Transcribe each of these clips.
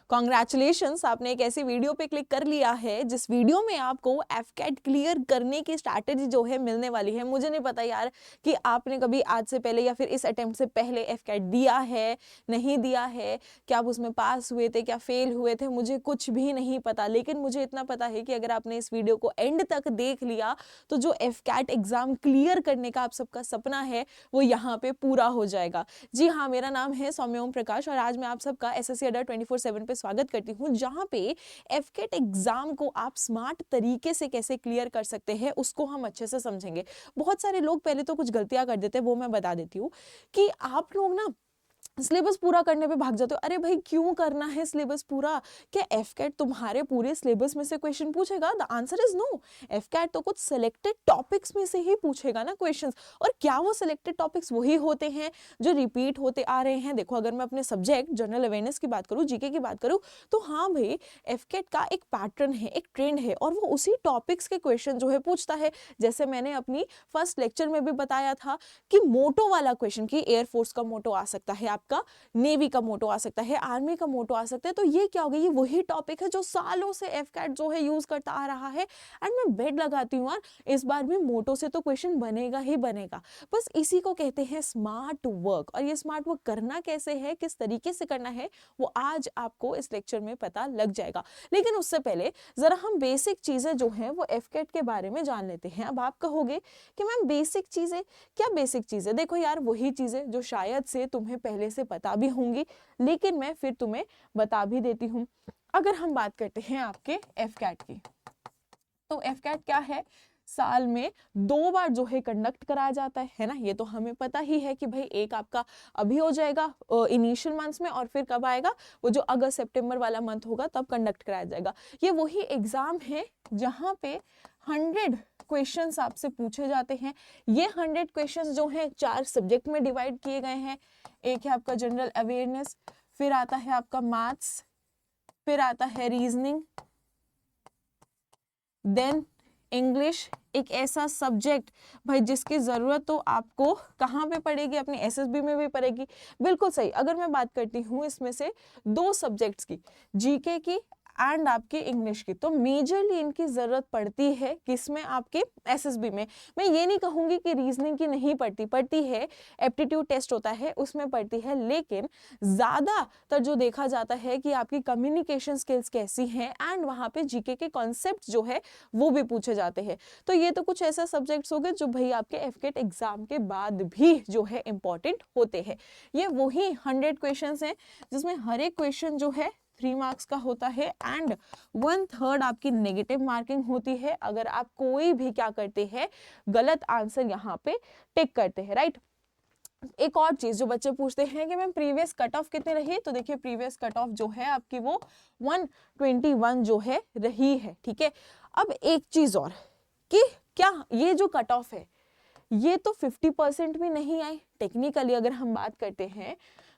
Congratulations, आपने एक ऐसी वीडियो पे क्लिक कर लिया है जिस वीडियो में आपको एफकेट क्लियर करने की स्ट्रैटेजी जो है मिलने वाली है। मुझे नहीं पता यार कि आपने कभी आज से पहले या फिर इस अटेम्प्ट से पहले एफकेट दिया है, नहीं दिया है, क्या आप उसमें पास हुए थे, क्या फेल हुए थे, मुझे कुछ भी नहीं पता। लेकिन मुझे इतना पता है कि अगर आपने इस वीडियो को एंड तक देख लिया तो जो एफकेट एग्जाम क्लियर करने का आप सबका सपना है वो यहाँ पे पूरा हो जाएगा। जी हाँ, मेरा नाम है सौम्य ओम प्रकाश और आज मैं आप सबका एसएससी अड्डा 24/7 पे स्वागत करती हूँ, जहाँ पे एफकेट एग्जाम को आप स्मार्ट तरीके से कैसे क्लियर कर सकते हैं उसको हम अच्छे से समझेंगे। बहुत सारे लोग पहले तो कुछ गलतियां कर देते हैं, वो मैं बता देती हूँ कि आप लोग ना सिलेबस पूरा करने पे भाग जाते हो। अरे भाई क्यों करना है सिलेबस पूरा? क्या एफकेट तुम्हारे पूरे सिलेबस में से क्वेश्चन पूछेगा? The answer is no. एफकेट तो कुछ सिलेक्टेड टॉपिक्स में से ही पूछेगा ना क्वेश्चंस। और क्या वो सिलेक्टेड टॉपिक्स वही होते हैं जो रिपीट होते आ रहे हैं? देखो, अगर मैं अपने सब्जेक्ट जनरल अवेयरनेस की बात करूँ, जीके की बात करूँ, तो हाँ भाई, एफकेट का एक पैटर्न है, एक ट्रेंड है और वो उसी टॉपिक्स के क्वेश्चन जो है पूछता है। जैसे मैंने अपनी फर्स्ट लेक्चर में भी बताया था कि मोटो वाला क्वेश्चन, की एयरफोर्स का मोटो आ सकता है, आपका नेवी का मोटो आ सकता है, आर्मी का मोटो आ सकता है। तो ये क्या हो गया? ये वही टॉपिक है जो सालों से एफकेट जो है यूज करता आ रहा है। एंड मैं बेट लगाती हूँ यार, इस बार भी मोटो से तो क्वेश्चन बनेगा ही बनेगा। बस इसी को कहते हैं स्मार्ट वर्क। और ये स्मार्ट वर्क करना कैसे है, किस तरीके से करना है, वो आज आपको इस लेक्चर में पता लग जाएगा। लेकिन उससे पहले जरा हम बेसिक चीजें जो है वो एफकेट के बारे में जान लेते हैं। अब आप कहोगे कि मैम बेसिक चीजें, क्या बेसिक चीजें? देखो यार, वही चीजें जो शायद से तुम्हें पहले से पता भी होंगी, लेकिन मैं फिर तुम्हें बता भी देती हूँ। अगर हम बात करते हैं आपके एफकेट की, तो एफकेट क्या है? साल में 2 बार जो है कंडक्ट कराया जाता है ना? ये तो हमें पता ही है कि भाई एक आपका अभी हो जाएगा इनिशियल मंथ्स में, और फिर कब आएगा? वो जो अगस्त सितंबर वाला मंथ होगा तब कंडक्ट कराया जाएगा। ये वही एग्जाम है जहां पे 100 क्वेश्चंस आपसे पूछे जाते हैं। ये 100 क्वेश्चंस जो हैं 4 सब्जेक्ट में डिवाइड किए गए हैं। एक है आपका जनरल अवेयरनेस, फिर आता है आपका मैथ्स, फिर आता है रीजनिंग, देन इंग्लिश। एक ऐसा सब्जेक्ट भाई जिसकी जरूरत तो आपको कहाँ पे पड़ेगी? अपनी एसएसबी में भी पड़ेगी। बिल्कुल सही। अगर मैं बात करती हूँ इसमें से 2 सब्जेक्ट्स की, जीके की एंड आपके इंग्लिश की, तो मेजरली इनकी जरूरत पड़ती है किसमें? आपके एसएसबी में। मैं ये नहीं कहूंगी कि रीजनिंग की नहीं पड़ती, पड़ती है। एप्टीट्यूड टेस्ट होता है उसमें पड़ती है, लेकिन ज्यादातर जो देखा जाता है कि आपकी कम्युनिकेशन स्किल्स कैसी हैं एंड वहां पे जीके के कॉन्सेप्ट जो है वो भी पूछे जाते हैं। तो ये तो कुछ ऐसा सब्जेक्ट्स हो गए जो भाई आपके एफकेट एग्जाम के बाद भी जो है इंपॉर्टेंट होते हैं। ये वही 100 क्वेश्चंस हैं जिसमें हर एक क्वेश्चन जो है 3 मार्क्स का होता है एंड 1/3 आपकी नेगेटिव मार्किंग होती है अगर आप कोई भी क्या करते हैं, गलत आंसर यहाँ पे टिक करते हैं, राइट। एक और चीज जो बच्चे पूछते हैं कि मैम प्रीवियस कट ऑफ कितने रही, तो देखिए प्रीवियस कट ऑफ जो है आपकी वो 121 जो है रही है, ठीक है। अब एक चीज और कि क्या ये जो कट ऑफ है ये तो 50% भी नहीं आई। टेक्निकली अगर हम बात करते हैं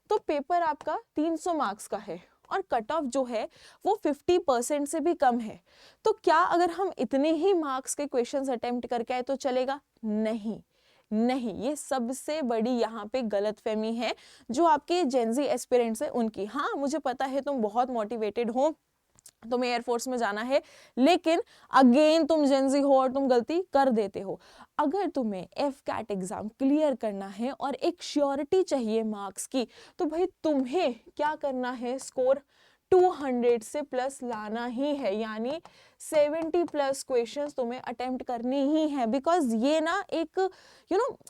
तो पेपर आपका 300 मार्क्स का है और कट ऑफ जो है वो 50% से भी कम है। तो क्या अगर हम इतने ही मार्क्स के क्वेश्चंस अटेम्प्ट करके आए तो चलेगा? नहीं नहीं, ये सबसे बड़ी यहाँ पे गलतफहमी है जो आपके जेनजी एस्पिरेंट्स है उनकी। हाँ मुझे पता है तुम बहुत मोटिवेटेड हो, तुम्हें एयरफोर्स में जाना है, लेकिन अगेन तुम जेनजी हो और तुम गलती कर देते हो। अगर तुम्हें एफकेट एग्जाम क्लियर करना है और एक श्योरिटी चाहिए मार्क्स की, तो भाई तुम्हें क्या करना है? स्कोर 200 से प्लस लाना ही है, यानी 70 प्लस क्वेश्चंस तुम्हें अटेम्प्ट करनी ही है। बिकॉज ये ना एक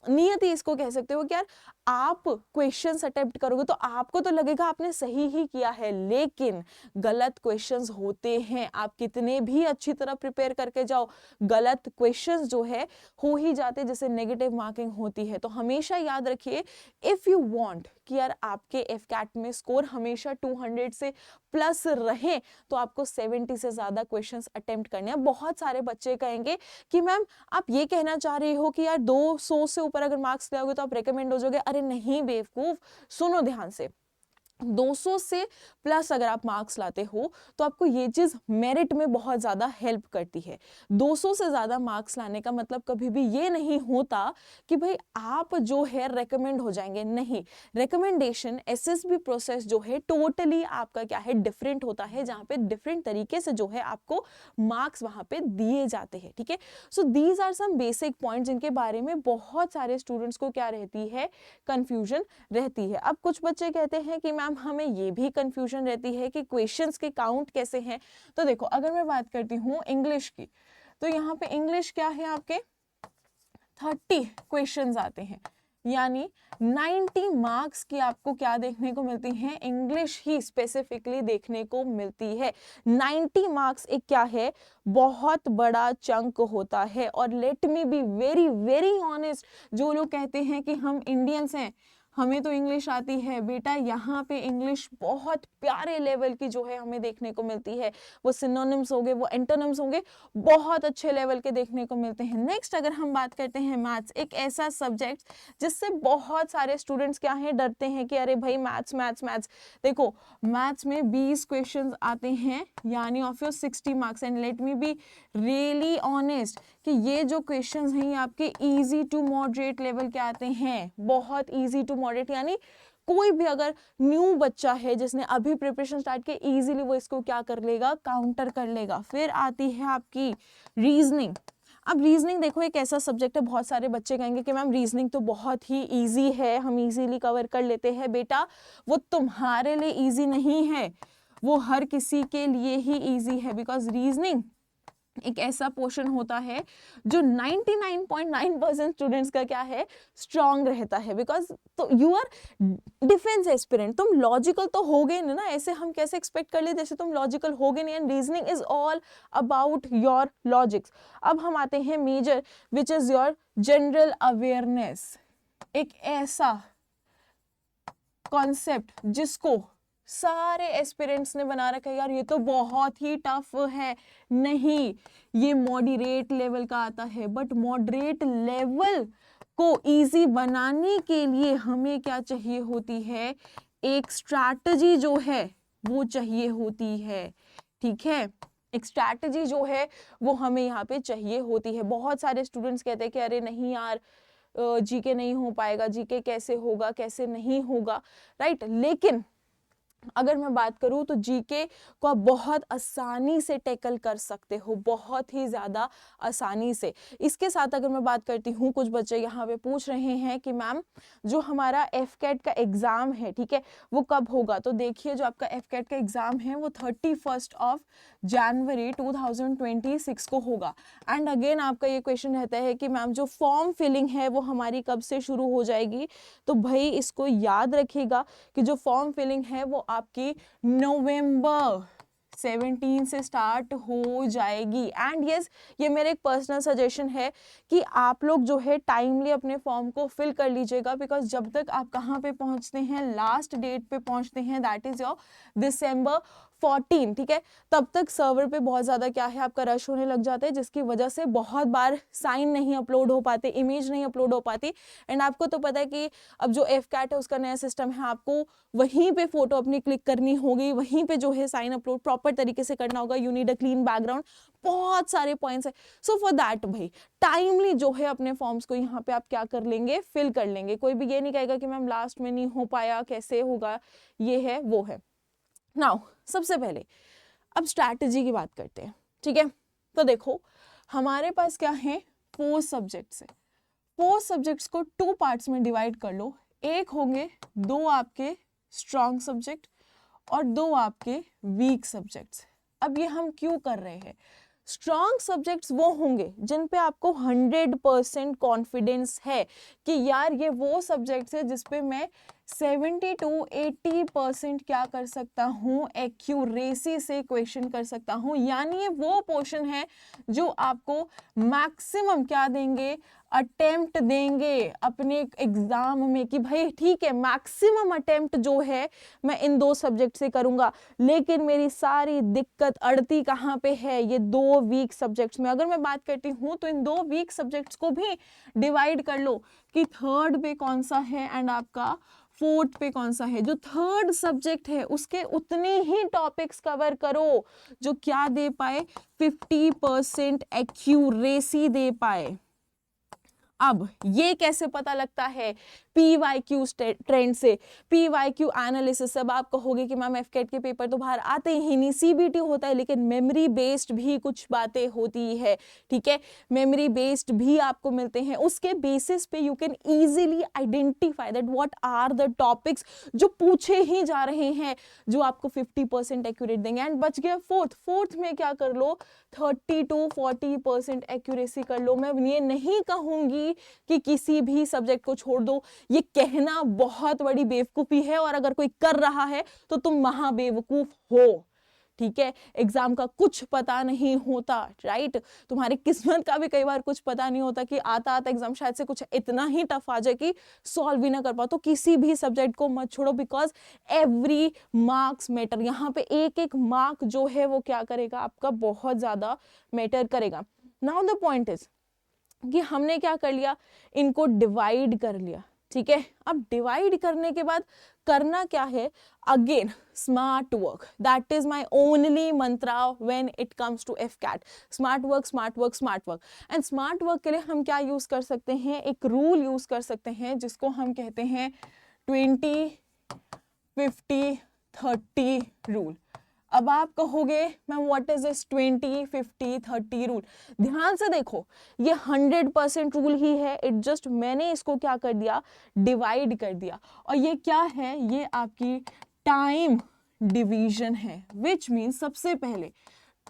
नियति इसको कह सकते हो कि यार आप क्वेश्चंस अटेम्प्ट करोगे तो आपको तो लगेगा आपने सही ही किया है, लेकिन गलत क्वेश्चंस होते हैं। आप कितने भी अच्छी तरह प्रिपेयर करके जाओ, गलत क्वेश्चंस जो है हो ही जाते, जैसे नेगेटिव मार्किंग होती है। तो हमेशा याद रखिए, इफ यू वांट कि यार आपके एफकेट में स्कोर हमेशा 200 से प्लस रहे तो आपको 70 से ज्यादा क्वेश्चंस अटेम्प्ट करने हैं। बहुत सारे बच्चे कहेंगे कि मैम आप ये कहना चाह रही हो कि यार 200 से ऊपर अगर मार्क्स ले आओगे तो आप रेकमेंड हो जाओगे। अरे नहीं बेवकूफ, सुनो ध्यान से। 200 से प्लस अगर आप मार्क्स लाते हो तो आपको ये चीज़ मेरिट में बहुत ज़्यादा हेल्प करती है। 200 से ज़्यादा मार्क्स लाने का मतलब कभी भी ये नहीं होता कि भाई आप जो है रेकमेंड हो जाएंगे, नहीं। रिकमेंडेशन एसएसबी प्रोसेस जो है टोटली आपका क्या है, डिफरेंट होता है, जहाँ पे डिफरेंट तरीके से जो है आपको मार्क्स वहाँ पे दिए जाते हैं, ठीक है। So these are some basic point जिनके बारे में बहुत सारे स्टूडेंट्स को क्या रहती है, कंफ्यूजन रहती है। अब कुछ बच्चे कहते हैं कि मैम हमें ये भी कंफ्यूजन रहती है कि क्वेश्चंस के काउंट कैसे हैं। तो देखो, अगर मैं बात करती हूँ इंग्लिश की, तो यहाँ पे इंग्लिश क्या है, आपके 30 क्वेश्चंस आते हैं, यानी 90 मार्क्स की आपको क्या देखने को मिलती है, इंग्लिश ही स्पेसिफिकली देखने को मिलती है। 90 मार्क्स एक क्या है, बहुत बड़ा चंक होता है। और let me be very very honest, जो लोग कहते हैं कि हम इंडियंस हैं, हमें तो इंग्लिश आती है, बेटा यहाँ पे इंग्लिश बहुत प्यारे लेवल की जो है हमें देखने को मिलती है। वो सिनोनिम्स होंगे, वो एंटोनिम्स होंगे, बहुत अच्छे लेवल के देखने को मिलते हैं। नेक्स्ट अगर हम बात करते हैं मैथ्स, एक ऐसा सब्जेक्ट जिससे बहुत सारे स्टूडेंट्स क्या है, डरते हैं कि अरे भाई मैथ्स मैथ्स मैथ्स। देखो, मैथ्स में 20 क्वेश्चंस आते हैं, यानी of your 60 marks. And let me be really honest कि ये जो क्वेश्चंस हैं ये आपके इजी टू मॉडरेट लेवल के आते हैं, बहुत इजी टू मॉडरेट, यानी कोई भी अगर न्यू बच्चा है जिसने अभी प्रिपरेशन स्टार्ट की, इजीली वो इसको क्या कर लेगा, काउंटर कर लेगा। फिर आती है आपकी रीजनिंग। अब रीजनिंग देखो, एक ऐसा सब्जेक्ट है, बहुत सारे बच्चे कहेंगे कि मैम रीजनिंग तो बहुत ही इजी है, हम इजीली कवर कर लेते हैं। बेटा, वो तुम्हारे लिए इजी नहीं है, वो हर किसी के लिए ही इजी है, बिकॉज रीजनिंग एक ऐसा पोर्शन होता है जो 99.9% स्टूडेंट्स का क्या है, स्ट्रांग रहता है। बिकॉज तो यू आर डिफेंस एस्पिरेंट, तुम लॉजिकल तो होगे नहीं ना, ऐसे हम कैसे एक्सपेक्ट कर ले जैसे तुम लॉजिकल होगे नहीं। And reasoning is all about your logics. अब हम आते हैं major, which is your general awareness. एक ऐसा कॉन्सेप्ट जिसको सारे एस्पिरेंट्स ने बना रखा है, यार ये तो बहुत ही टफ है। नहीं, ये मॉडरेट लेवल का आता है, बट मॉडरेट लेवल को इजी बनाने के लिए हमें क्या चाहिए होती है, एक स्ट्रैटेजी जो है वो चाहिए होती है, ठीक है। एक स्ट्रैटेजी जो है वो हमें यहाँ पे चाहिए होती है। बहुत सारे स्टूडेंट्स कहते हैं कि अरे नहीं यार, जीके नहीं हो पाएगा, जीके कैसे होगा, कैसे नहीं होगा, राइट। लेकिन अगर मैं बात करूं तो जीके को आप बहुत आसानी से टैकल कर सकते हो, बहुत ही ज़्यादा आसानी से। इसके साथ अगर मैं बात करती हूँ, कुछ बच्चे यहाँ पे पूछ रहे हैं कि मैम जो हमारा एफकेट का एग्ज़ाम है, ठीक है, वो कब होगा। तो देखिए, जो आपका एफकेट का एग्ज़ाम है वो 31 जनवरी 2026 को होगा। एंड अगेन आपका ये क्वेश्चन रहता है कि मैम जो फॉर्म फिलिंग है वो हमारी कब से शुरू हो जाएगी। तो भाई इसको याद रखिएगा कि जो फॉर्म फिलिंग है वो आपकी नवंबर 17 से स्टार्ट हो जाएगी। एंड यस, ये मेरा एक पर्सनल सजेशन है कि आप लोग जो है टाइमली अपने फॉर्म को फिल कर लीजिएगा, बिकॉज जब तक आप कहाँ पे पहुंचते हैं, लास्ट डेट पे पहुंचते हैं, दैट इज योर December 14, ठीक है, तब तक सर्वर पे बहुत ज़्यादा क्या है, आपका रश होने लग जाता है, जिसकी वजह से बहुत बार साइन नहीं अपलोड हो पाते, इमेज नहीं अपलोड हो पाती। एंड आपको तो पता है कि अब जो एफकैट है उसका नया सिस्टम है, आपको वहीं पे फोटो अपनी क्लिक करनी होगी, वहीं पे जो है साइन अपलोड प्रॉपर तरीके से करना होगा, you need a clean background, बहुत सारे पॉइंट्स है। सो फॉर दैट भाई टाइमली जो है अपने फॉर्म्स को यहाँ पे आप क्या कर लेंगे, फिल कर लेंगे। कोई भी ये नहीं कहेगा कि मैम लास्ट में नहीं हो पाया, कैसे होगा, ये है वो है। नाउ सबसे पहले अब स्ट्रैटेजी की बात करते हैं, ठीक है। तो देखो, हमारे पास क्या है, 4 सब्जेक्ट्स है। 4 सब्जेक्ट्स को 2 पार्ट्स में डिवाइड कर लो। एक होंगे 2 आपके स्ट्रॉन्ग सब्जेक्ट और 2 आपके वीक सब्जेक्ट्स। अब ये हम क्यों कर रहे हैं, स्ट्रॉन्ग सब्जेक्ट्स वो होंगे जिन पे आपको 100% कॉन्फिडेंस है कि यार ये वो सब्जेक्ट्स है जिसपे मैं 70 to 80% क्या कर सकता हूँ, एक्यूरेसी से क्वेश्चन कर सकता हूँ। यानी ये वो पोर्शन है जो आपको मैक्सिमम क्या देंगे, अटेम्प्ट देंगे अपने एग्जाम में, कि भाई ठीक है मैक्सिमम अटेम्प्ट जो है मैं इन 2 सब्जेक्ट से करूंगा, लेकिन मेरी सारी दिक्कत अड़ती कहाँ पे है, ये 2 वीक सब्जेक्ट्स में। अगर मैं बात करती हूँ तो इन 2 वीक सब्जेक्ट्स को भी डिवाइड कर लो कि थर्ड पे कौन सा है एंड आपका फोर्थ पे कौन सा है, जो थर्ड सब्जेक्ट है उसके उतने ही टॉपिक्स कवर करो जो क्या दे पाए, 50% एक्यूरेसी दे पाए। अब ये कैसे पता लगता है, PYQ ट्रेंड से, PYQ एनालिसिस। अब आप कहोगे कि मैम एफकेट के पेपर तो बाहर आते ही नहीं, CBT होता है, लेकिन मेमोरी बेस्ड भी कुछ बातें होती है, ठीक है, मेमोरी बेस्ड भी आपको मिलते हैं। उसके बेसिस पे you can easily identify that what are the topics जो पूछे ही जा रहे हैं, जो आपको 50% एक्यूरेट देंगे। एंड बच गया फोर्थ में क्या कर लो, 30 to 40% एक्यूरेसी कर लो। मैं ये नहीं कहूंगी कि किसी भी सब्जेक्ट को छोड़ दो, ये कहना बहुत बड़ी बेवकूफी है, और अगर कोई कर रहा है तो तुम महाबेवकूफ हो, ठीक है। एग्जाम का कुछ पता नहीं होता, राइट, तुम्हारी किस्मत का भी कई बार कुछ पता नहीं होता कि आता एग्जाम शायद से कुछ इतना ही टफ आ जाए कि सॉल्व भी ना कर पाओ। तो किसी भी सब्जेक्ट को मत छोड़ो, बिकॉज एवरी मार्क्स मैटर। यहाँ पे एक एक मार्क जो है वो क्या करेगा, आपका बहुत ज्यादा मैटर करेगा। नाउ द पॉइंट इज कि हमने क्या कर लिया, इनको डिवाइड कर लिया, ठीक है। अब डिवाइड करने के बाद करना क्या है, again smart work, that is my only mantra when it comes to AFCAT. Smart work, smart work, smart work. And smart work के लिए हम क्या यूज कर सकते हैं, एक रूल यूज कर सकते हैं जिसको हम कहते हैं 20-50-30 रूल। अब आप कहोगे ma'am what is this 20-50-30 rule. ध्यान से देखो, ये 100% रूल ही है, इट जस्ट मैंने इसको क्या कर दिया, डिवाइड कर दिया। और ये क्या है, ये आपकी टाइम डिवीजन है, विच मीन्स सबसे पहले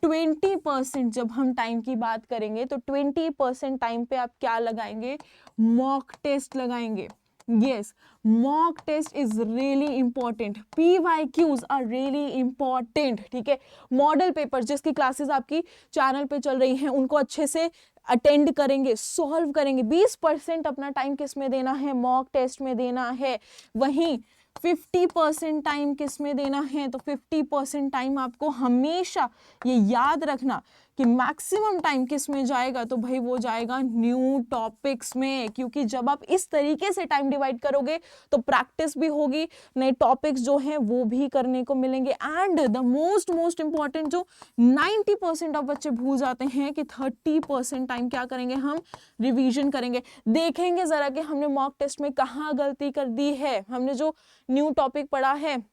20% जब हम टाइम की बात करेंगे तो 20% टाइम पे आप क्या लगाएंगे, मॉक टेस्ट लगाएंगे। Yes, mock test is really important. PYQs are really important. ठीक है, मॉडल पेपर जिसकी क्लासेस आपकी चैनल पे चल रही हैं उनको अच्छे से अटेंड करेंगे, सॉल्व करेंगे। 20% अपना टाइम किस में देना है, मॉक टेस्ट में देना है। वहीं 50% टाइम किस में देना है, तो 50% टाइम आपको हमेशा ये याद रखना कि मैक्सिमम टाइम किस में जाएगा, तो भाई वो जाएगा न्यू टॉपिक्स में। क्योंकि जब आप इस तरीके से टाइम डिवाइड करोगे तो प्रैक्टिस भी होगी, नए टॉपिक्स जो हैं वो भी करने को मिलेंगे। एंड द मोस्ट इंपॉर्टेंट जो 90% ऑफ बच्चे भूल जाते हैं कि 30% टाइम क्या करेंगे, हम रिवीजन करेंगे। देखेंगे जरा कि हमने मॉक टेस्ट में कहाँ गलती कर दी है, हमने जो न्यू टॉपिक पढ़ा है,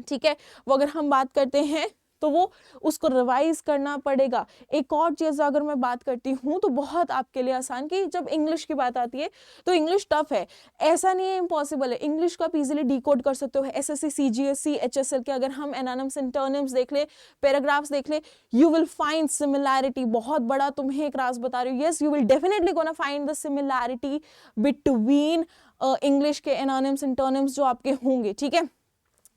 ठीक है, वो अगर हम बात करते हैं तो वो उसको रिवाइज करना पड़ेगा। एक और चीज अगर मैं बात करती हूँ तो बहुत आपके लिए आसान, कि जब इंग्लिश की बात आती है तो इंग्लिश टफ है, ऐसा नहीं है इम्पॉसिबल है। इंग्लिश को आप इजीली डिकोड कर सकते हो। एसएससी, सीजीएसई, एचएसएल के अगर हम एनानिम्स सिंटोनिम्स देख ले, पैराग्राफ्स देख ले, यू विल फाइंड सिमिलैरिटी। बहुत बड़ा तुम्हें एक राज बता रही हूँ, yes you will definitely gonna find the similarity between English के एनानिम्स सिंटोनिम्स जो आपके होंगे, ठीक है।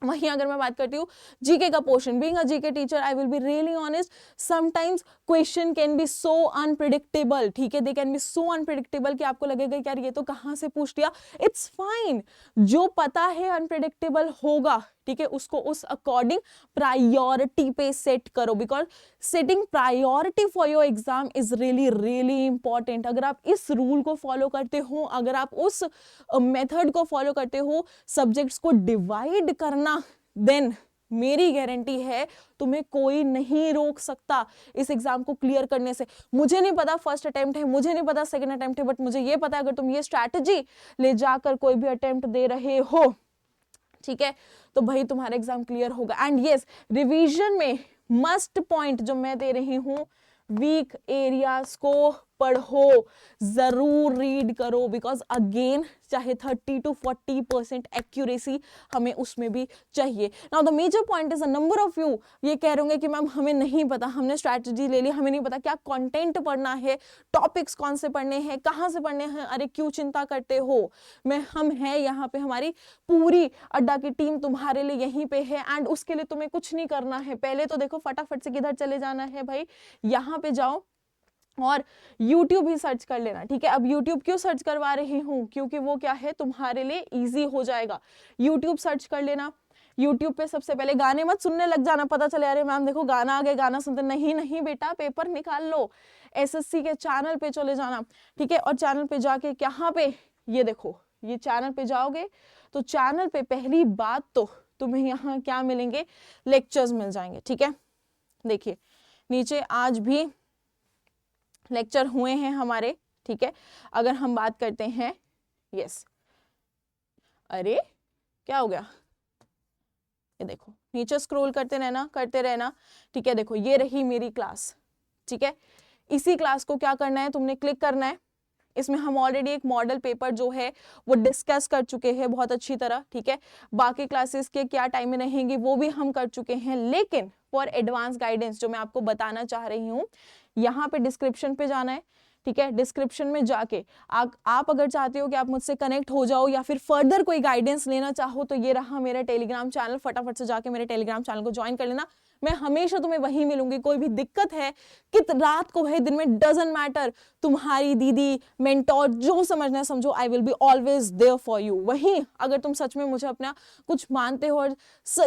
वहीं अगर मैं बात करती हूँ जीके का portion, being a GK teacher I will be really honest, sometimes question can be so unpredictable, ठीक है, they can be so unpredictable कि आपको लगेगा कि यार ये तो कहाँ से पूछ लिया। इट्स फाइन, जो पता है अनप्रिडिक्टेबल होगा, ठीक है, उसको उस अकॉर्डिंग प्रायोरिटी पे सेट करो, because setting priority for your exam is really important. अगर आप इस रूल को फॉलो करते हो, अगर आप उस मेथड को फॉलो करते हो, सब्जेक्ट्स को डिवाइड करना, देन मेरी गारंटी है तुम्हें कोई नहीं रोक सकता इस एग्जाम को क्लियर करने से। मुझे नहीं पता फर्स्ट अटेम्प्ट है, मुझे नहीं पता सेकंड अटेम्प्ट है, बट मुझे ये पता है अगर तुम ये स्ट्रैटेजी ले जाकर कोई भी अटेम्प्ट दे रहे हो, ठीक है, तो भाई तुम्हारा एग्जाम क्लियर होगा। एंड यस, रिवीजन में मस्ट पॉइंट जो मैं दे रही हूं, वीक एरियाज को पढ़ो, जरूर रीड करो, बिकॉज अगेन चाहे 30 to 40% एक्यूरेसी हमें उसमें भी चाहिए। Now the major point is a number of you ये कह रहे होंगे कि मैम हमें नहीं पता, हमने स्ट्रैटेजी ले ली, हमें नहीं पता क्या कंटेंट पढ़ना है, टॉपिक्स कौन से पढ़ने हैं, कहाँ से पढ़ने हैं। अरे क्यों चिंता करते हो, हम हैं यहाँ पे, हमारी पूरी अड्डा की टीम तुम्हारे लिए यहीं पे है। एंड उसके लिए तुम्हें कुछ नहीं करना है, पहले तो देखो फटाफट से किधर चले जाना है भाई, यहाँ पे जाओ और YouTube ही सर्च कर लेना, ठीक है। अब YouTube क्यों सर्च करवा रही हूँ, क्योंकि वो क्या है तुम्हारे लिए इजी हो जाएगा। YouTube सर्च कर लेना, YouTube पे सबसे पहले गाने मत सुनने लग जाना, पता चले अरे मैम देखो गाना आ गया, गाना सुनते, नहीं बेटा, पेपर निकाल लो, SSC के चैनल पे चले जाना, ठीक है। और चैनल पे जाके यहाँ पे ये देखो, ये चैनल पे जाओगे तो चैनल पे पहली बात तो तुम्हें यहाँ क्या मिलेंगे, लेक्चर्स मिल जाएंगे, ठीक है। देखिए नीचे आज भी लेक्चर हुए हैं हमारे, ठीक है। अगर हम बात करते हैं, यस, अरे क्या हो गया, ये देखो नीचे स्क्रॉल करते रहना, ठीक है। देखो ये रही मेरी क्लास, ठीक है। इसी क्लास को क्या करना है, तुमने क्लिक करना है। इसमें हम ऑलरेडी एक मॉडल पेपर जो है वो डिस्कस कर चुके हैं बहुत अच्छी तरह, ठीक है। बाकी क्लासेस के क्या टाइम में रहेंगे वो भी हम कर चुके हैं, लेकिन फॉर एडवांस गाइडेंस जो मैं आपको बताना चाह रही हूँ, यहाँ पे डिस्क्रिप्शन पे जाना है, ठीक है। डिस्क्रिप्शन में जाके आप अगर चाहते हो कि आप मुझसे कनेक्ट हो जाओ या फिर फर्दर कोई गाइडेंस लेना चाहो, तो ये रहा मेरा टेलीग्राम चैनल, फटाफट से जाके मेरे टेलीग्राम चैनल को ज्वाइन कर लेना। मैं हमेशा तुम्हें वहीं मिलूंगी। कोई भी दिक्कत है कि रात को है दिन में, डजंट मैटर, तुम्हारी दीदी, मेंटोर, जो समझना है समझो, I will be always there for you. वहीं अगर तुम सच में मुझे अपना कुछ मानते हो और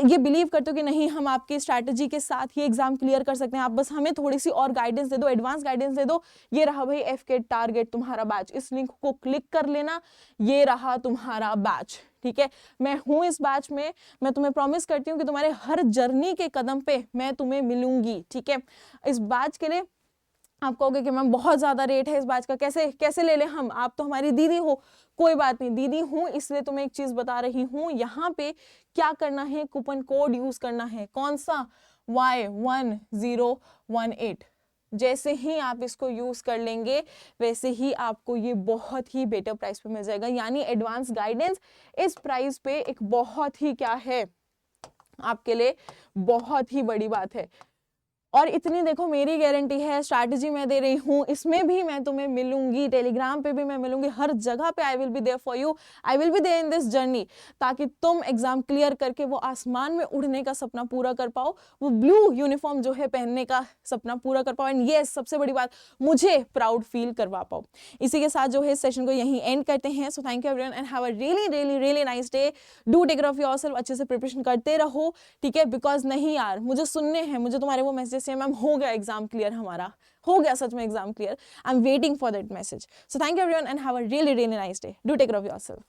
ये बिलीव करते हो कि नहीं हम आपकी स्ट्रैटेजी के साथ ही एग्जाम क्लियर कर सकते हैं, आप बस हमें थोड़ी सी और गाइडेंस दे दो, एडवांस गाइडेंस दे दो, ये रहा भाई एफके टारगेट तुम्हारा बैच। इस लिंक को क्लिक कर लेना, ये रहा तुम्हारा बैच, ठीक है। मैं हूं इस बैच में, मैं तुम्हें प्रॉमिस करती हूँ कि तुम्हारे हर जर्नी के कदम पे मैं तुम्हें मिलूंगी, ठीक है। इस बैच के लिए आप कहोगे कि मैम बहुत ज्यादा रेट है इस बैच का, कैसे कैसे ले ले हम, आप तो हमारी दीदी हो। कोई बात नहीं, दीदी हूं इसलिए तुम्हें एक चीज बता रही हूं, यहाँ पे क्या करना है, कूपन कोड यूज करना है, कौन सा, Y1018। जैसे ही आप इसको यूज कर लेंगे वैसे ही आपको ये बहुत ही बेटर प्राइस पे मिल जाएगा, यानी एडवांस गाइडेंस इस प्राइस पे एक बहुत ही क्या है आपके लिए, बहुत ही बड़ी बात है। और इतनी देखो मेरी गारंटी है, स्ट्रैटेजी मैं दे रही हूँ, इसमें भी मैं तुम्हें मिलूंगी, टेलीग्राम पे भी मैं मिलूंगी, हर जगह पे I will be there for you, I will be there in this journey, ताकि तुम एग्जाम क्लियर करके वो आसमान में उड़ने का सपना पूरा कर पाओ, वो ब्लू यूनिफॉर्म जो है पहनने का सपना पूरा कर पाओ, एंड यस सबसे बड़ी बात, मुझे प्राउड फील करवा पाओ। इसी के साथ जो है सेशन को यहीं एंड करते हैं। So thank you everyone and have a really really really nice day. Do take care of yourself, अच्छे से प्रिपरेशन करते रहो, ठीक है। बिकॉज नहीं यार, मुझे सुनने हैं, मुझे तुम्हारे वो मैसेज से मैम हो गया एग्जाम क्लियर, हमारा हो गया सच में exam clear, I am waiting for that message. So thank you everyone and have a really really nice day. Do take care of yourself.